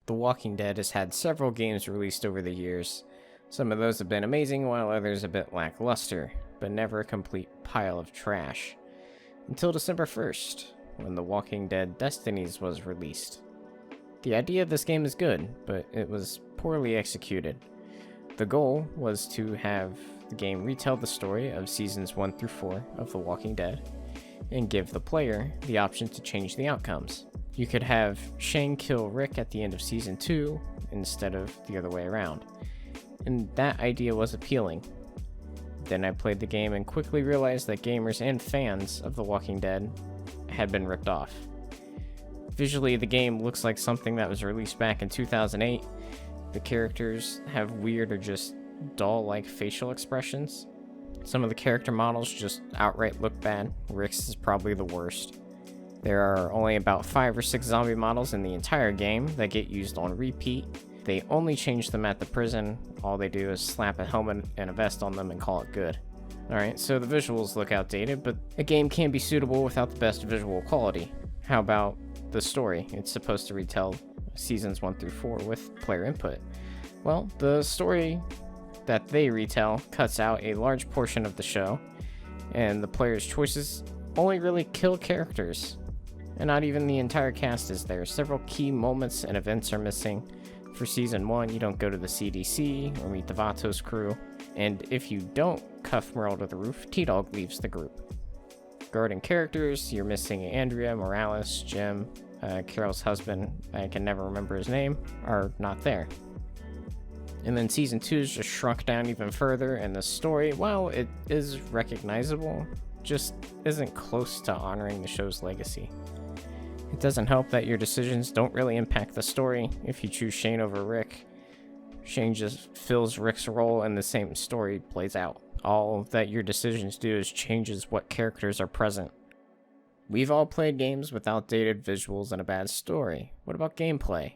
The Walking Dead has had several games released over the years. Some of those have been amazing, while others a bit lackluster, but never a complete pile of trash. Until December 1st, when The Walking Dead Destinies was released. The idea of this game is good, but it was poorly executed. The goal was to have the game retell the story of seasons 1 through 4 of The Walking Dead, and give the player the option to change the outcomes. You could have Shane kill Rick at the end of season 2 instead of the other way around, and that idea was appealing. Then I played the game and quickly realized that gamers and fans of The Walking Dead had been ripped off. Visually, the game looks like something that was released back in 2008. The characters have weird or just doll-like facial expressions. Some of the character models just outright look bad. Rick's is probably the worst. There are only about 5 or 6 zombie models in the entire game that get used on repeat. They only change them at the prison. All they do is slap a helmet and a vest on them and call it good. Alright, so the visuals look outdated, but a game can be suitable without the best visual quality. How about the story? It's supposed to retell seasons 1 through 4 with player input. Well, the story that they retell cuts out a large portion of the show, and the player's choices only really kill characters. And not even the entire cast is there. Several key moments and events are missing. For season 1, you don't go to the CDC or meet the Vatos crew, and if you don't cuff Merle to the roof, T-Dog leaves the group. Regarding characters, you're missing Andrea, Morales, Jim, Carol's husband, I can never remember his name, are not there. And then season 2 is just shrunk down even further, and the story, while it is recognizable, just isn't close to honoring the show's legacy. It doesn't help that your decisions don't really impact the story. If you choose Shane over Rick, Shane just fills Rick's role and the same story plays out. All that your decisions do is changes what characters are present. We've all played games with outdated visuals and a bad story. What about gameplay?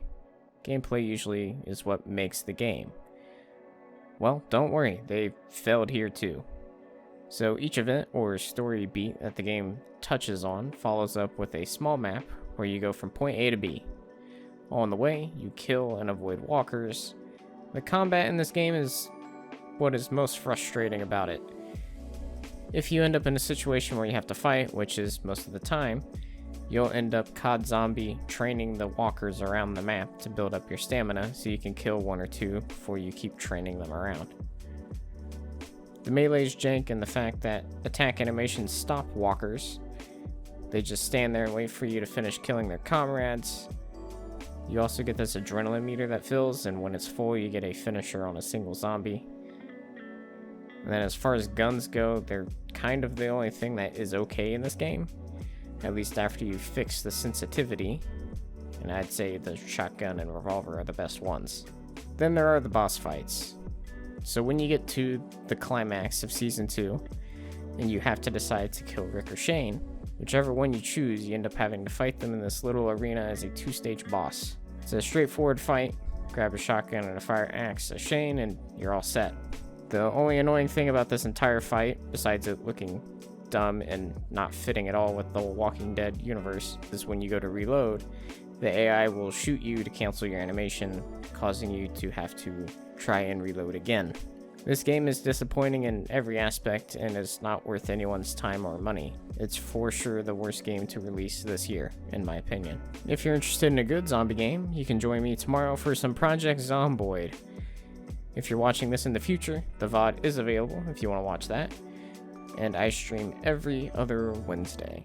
Gameplay usually is what makes the game. Well, don't worry, they failed here too. So each event or story beat that the game touches on follows up with a small map where you go from point A to B. On the way, you kill and avoid walkers. The combat in this game is what is most frustrating about it. If you end up in a situation where you have to fight, which is most of the time, you'll end up COD Zombie training the walkers around the map to build up your stamina so you can kill 1 or 2 before you keep training them around. The melee's jank and the fact that attack animations stop walkers. They just stand there and wait for you to finish killing their comrades. You also get this adrenaline meter that fills, and when it's full you get a finisher on a single zombie. And then as far as guns go, they're kind of the only thing that is okay in this game. At least after you fix the sensitivity. And I'd say the shotgun and revolver are the best ones. Then there are the boss fights. So when you get to the climax of season 2, and you have to decide to kill Rick or Shane, whichever one you choose, you end up having to fight them in this little arena as a 2-stage boss. It's a straightforward fight. Grab a shotgun and a fire axe as Shane, and you're all set. The only annoying thing about this entire fight, besides it looking dumb and not fitting at all with the Walking Dead universe, is when you go to reload, the AI will shoot you to cancel your animation, causing you to have to try and reload again. This game is disappointing in every aspect and is not worth anyone's time or money. It's for sure the worst game to release this year, in my opinion. If you're interested in a good zombie game, you can join me tomorrow for some Project Zomboid. If you're watching this in the future, the VOD is available if you want to watch that. And I stream every other Wednesday.